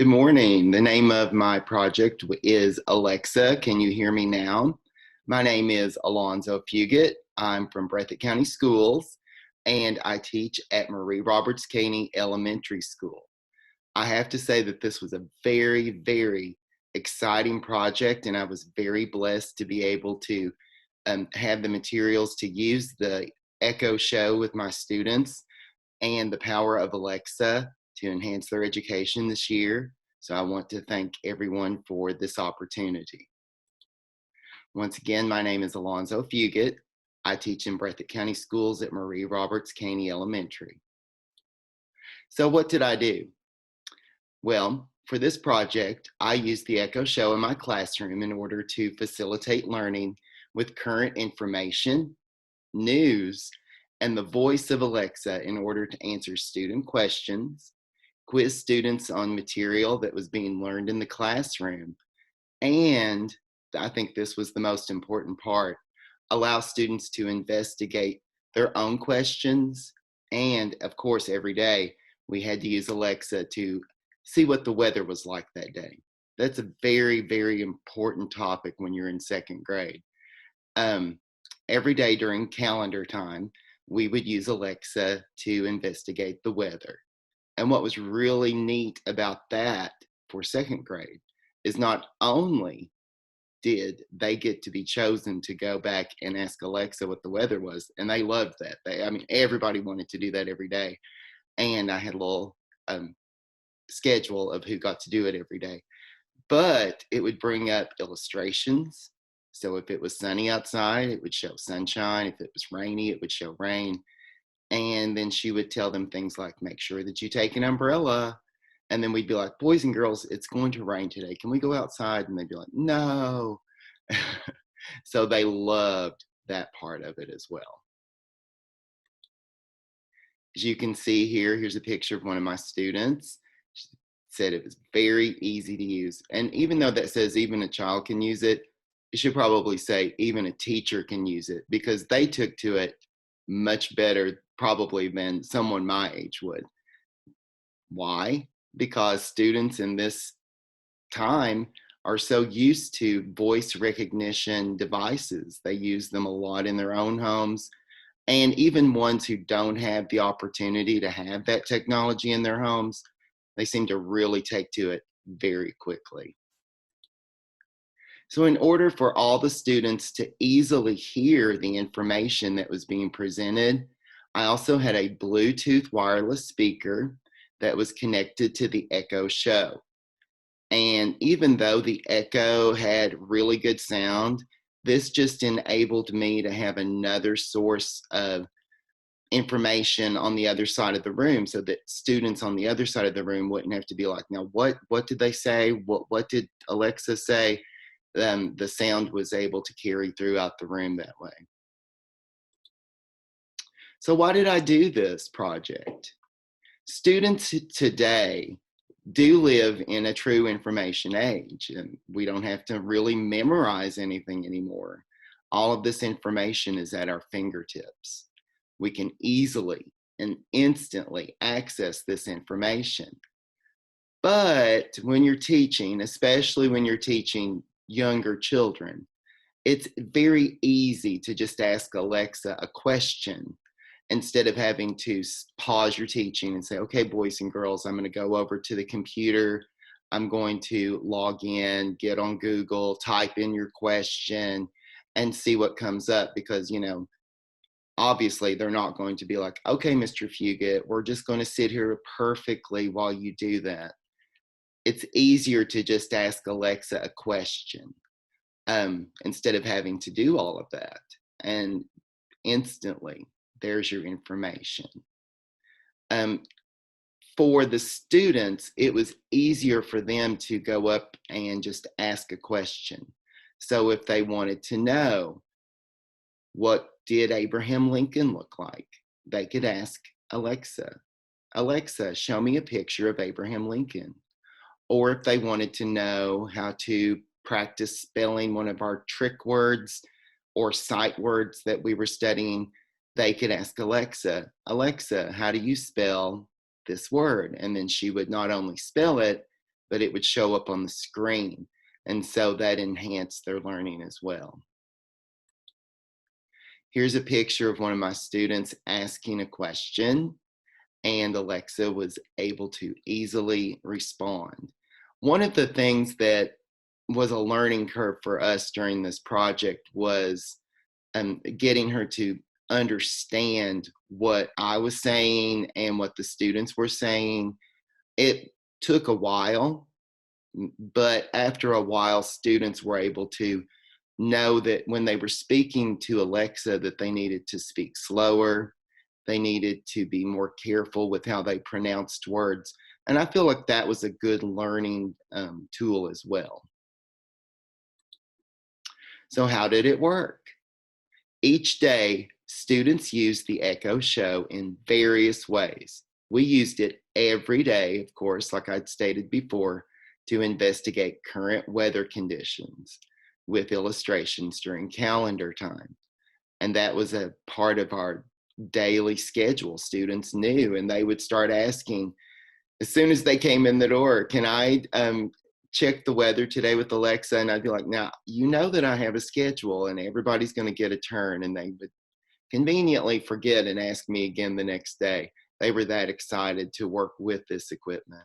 Good morning. The name of my project is Alexa. Can you hear me now? My name is Alonzo Fugate. I'm from Breathitt County Schools, and I teach at Marie Roberts Caney Elementary School. I have to say that this was a very, very exciting project, and I was very blessed to be able to have the materials to use the Echo Show with my students and the power of Alexa to enhance their education this year. So I want to thank everyone for this opportunity. Once again, my name is Alonzo Fugate. I teach in Breathitt County Schools at Marie Roberts Caney Elementary. So what did I do? Well, for this project, I used the Echo Show in my classroom in order to facilitate learning with current information, news, and the voice of Alexa in order to answer student questions, quiz students on material that was being learned in the classroom, and I think this was the most important part, allow students to investigate their own questions. And of course, every day we had to use Alexa to see what the weather was like that day. That's a very, very important topic when you're in second grade. Every day during calendar time, we would use Alexa to investigate the weather. And what was really neat about that for second grade is not only did they get to be chosen to go back and ask Alexa what the weather was, and they loved that. Everybody wanted to do that every day. And I had a little schedule of who got to do it every day. But it would bring up illustrations. So if it was sunny outside, it would show sunshine. If it was rainy, it would show rain. And then she would tell them things like, make sure that you take an umbrella. And then we'd be like, boys and girls, it's going to rain today. Can we go outside? And they'd be like, no. So they loved that part of it as well. As you can see here, here's a picture of one of my students. She said it was very easy to use. And even though that says even a child can use it, it should probably say even a teacher can use it, because they took to it much better probably than someone my age would. Why? Because students in this time are so used to voice recognition devices. They use them a lot in their own homes. And even ones who don't have the opportunity to have that technology in their homes, they seem to really take to it very quickly. So in order for all the students to easily hear the information that was being presented, I also had a Bluetooth wireless speaker that was connected to the Echo Show. And even though the Echo had really good sound, this just enabled me to have another source of information on the other side of the room, so that students on the other side of the room wouldn't have to be like, now what did they say? What did Alexa say? The sound was able to carry throughout the room that way. So why did I do this project? Students today do live in a true information age, and we don't have to really memorize anything anymore. All of this information is at our fingertips. We can easily and instantly access this information. But when you're teaching, especially when you're teaching younger children, it's very easy to just ask Alexa a question instead of having to pause your teaching and say, okay, boys and girls, I'm going to go over to the computer. I'm going to log in, get on Google, type in your question, and see what comes up. Because, obviously they're not going to be like, okay, Mr. Fugate, we're just going to sit here perfectly while you do that. It's easier to just ask Alexa a question instead of having to do all of that. And instantly, there's your information. For the students, it was easier for them to go up and just ask a question. So if they wanted to know, what did Abraham Lincoln look like? They could ask Alexa, Alexa, show me a picture of Abraham Lincoln. Or if they wanted to know how to practice spelling one of our trick words or sight words that we were studying, they could ask Alexa, Alexa, how do you spell this word? And then she would not only spell it, but it would show up on the screen. And so that enhanced their learning as well. Here's a picture of one of my students asking a question, and Alexa was able to easily respond. One of the things that was a learning curve for us during this project was getting her to understand what I was saying and what the students were saying. It took a while, but after a while, students were able to know that when they were speaking to Alexa that they needed to speak slower, they needed to be more careful with how they pronounced words. And I feel like that was a good learning tool as well. So how did it work? Each day, students used the Echo Show in various ways. We used it every day, of course, like I'd stated before, to investigate current weather conditions with illustrations during calendar time. And that was a part of our daily schedule. Students knew, and they would start asking, as soon as they came in the door, can I check the weather today with Alexa? And I'd be like, now, you know that I have a schedule and everybody's going to get a turn. And they would conveniently forget and ask me again the next day. They were that excited to work with this equipment.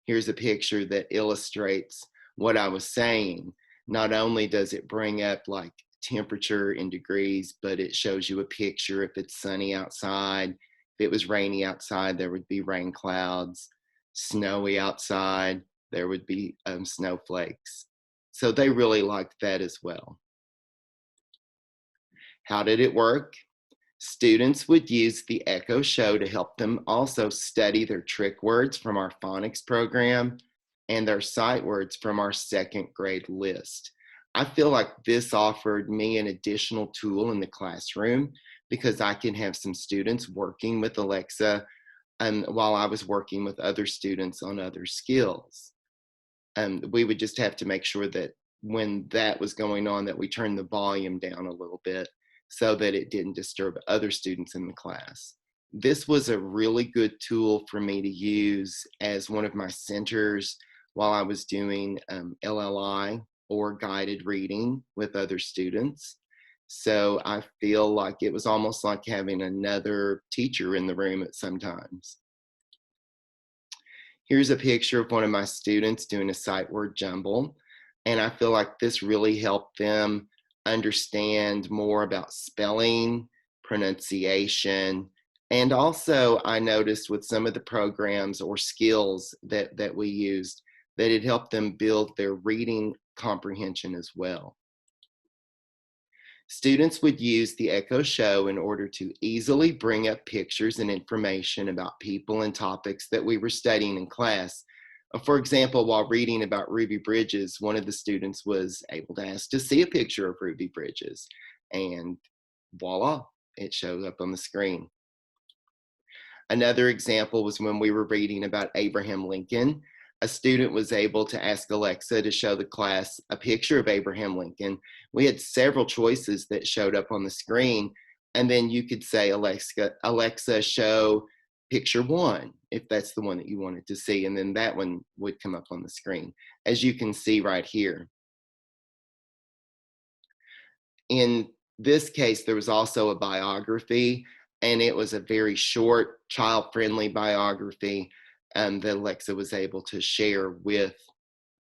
Here's a picture that illustrates what I was saying. Not only does it bring up like temperature in degrees, but it shows you a picture if it's sunny outside. If it was rainy outside, there would be rain clouds. Snowy outside, there would be snowflakes. So they really liked that as well. How did it work? Students would use the Echo Show to help them also study their trick words from our phonics program and their sight words from our second grade list. I feel like this offered me an additional tool in the classroom because I can have some students working with Alexa while I was working with other students on other skills. We would just have to make sure that when that was going on, that we turned the volume down a little bit so that it didn't disturb other students in the class. This was a really good tool for me to use as one of my centers while I was doing LLI or guided reading with other students. So I feel like it was almost like having another teacher in the room at sometimes. Here's a picture of one of my students doing a sight word jumble. And I feel like this really helped them understand more about spelling, pronunciation, and also I noticed with some of the programs or skills that we used that it helped them build their reading comprehension as well. Students would use the Echo Show in order to easily bring up pictures and information about people and topics that we were studying in class. For example, while reading about Ruby Bridges, one of the students was able to ask to see a picture of Ruby Bridges, and voila, it showed up on the screen. Another example was when we were reading about Abraham Lincoln. A student was able to ask Alexa to show the class a picture of Abraham Lincoln. We had several choices that showed up on the screen, and then you could say, Alexa, show picture 1, if that's the one that you wanted to see, and then that one would come up on the screen, as you can see right here. In this case, there was also a biography, and it was a very short, child-friendly biography that Alexa was able to share with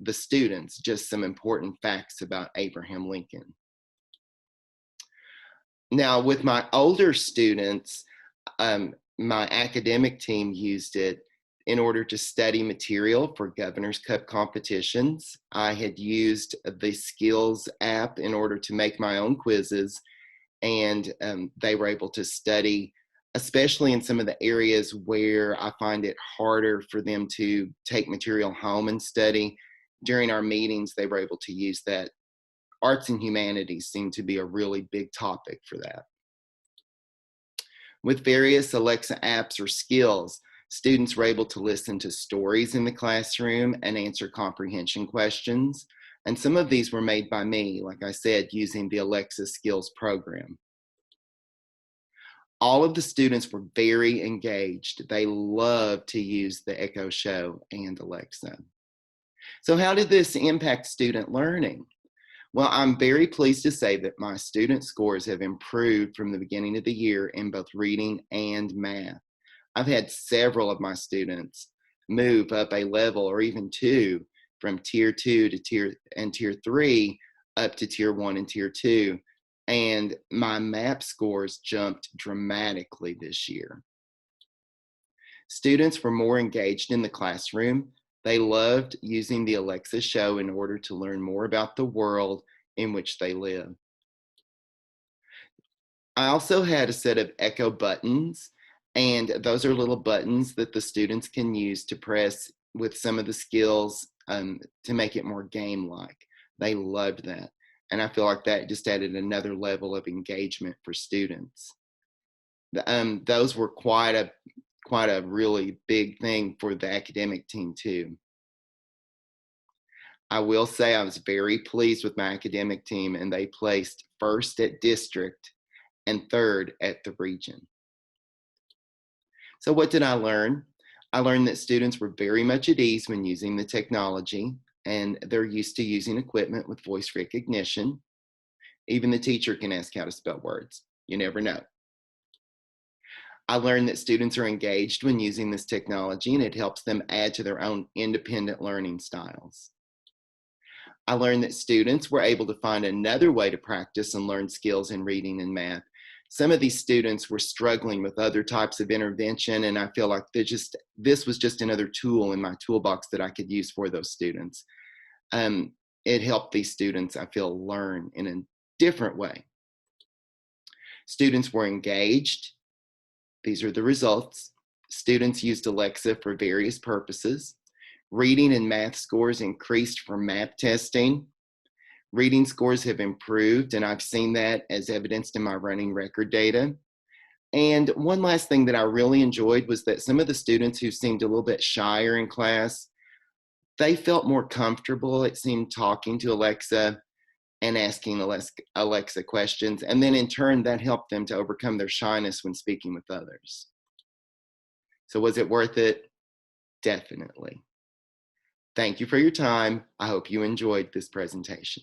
the students, just some important facts about Abraham Lincoln. Now, with my older students, my academic team used it in order to study material for Governor's Cup competitions. I had used the Skills app in order to make my own quizzes, and they were able to study, especially in some of the areas where I find it harder for them to take material home and study. During our meetings, they were able to use that. Arts and humanities seem to be a really big topic for that. With various Alexa apps or skills, students were able to listen to stories in the classroom and answer comprehension questions. And some of these were made by me, like I said, using the Alexa Skills program. All of the students were very engaged. They loved to use the Echo Show and Alexa. So how did this impact student learning? Well, I'm very pleased to say that my student scores have improved from the beginning of the year in both reading and math. I've had several of my students move up a level or even two from tier two to tier three up to tier one and tier two. And my MAP scores jumped dramatically this year. Students were more engaged in the classroom. They loved using the Alexa show in order to learn more about the world in which they live. I also had a set of Echo buttons, and those are little buttons that the students can use to press with some of the skills to make it more game-like. They loved that. And I feel like that just added another level of engagement for students. Those were quite a really big thing for the academic team too. I will say I was very pleased with my academic team, and they placed first at district and third at the region. So what did I learn? I learned that students were very much at ease when using the technology, and they're used to using equipment with voice recognition. Even the teacher can ask how to spell words. You never know. I learned that students are engaged when using this technology, and it helps them add to their own independent learning styles. I learned that students were able to find another way to practice and learn skills in reading and math. Some of these students were struggling with other types of intervention, and I feel like this was just another tool in my toolbox that I could use for those students. It helped these students, I feel, learn in a different way. Students were engaged. These are the results. Students used Alexa for various purposes. Reading and math scores increased for math testing. Reading scores have improved, and I've seen that as evidenced in my running record data. And one last thing that I really enjoyed was that some of the students who seemed a little bit shyer in class, they felt more comfortable, it seemed, talking to Alexa and asking Alexa questions. And then in turn, that helped them to overcome their shyness when speaking with others. So was it worth it? Definitely. Thank you for your time. I hope you enjoyed this presentation.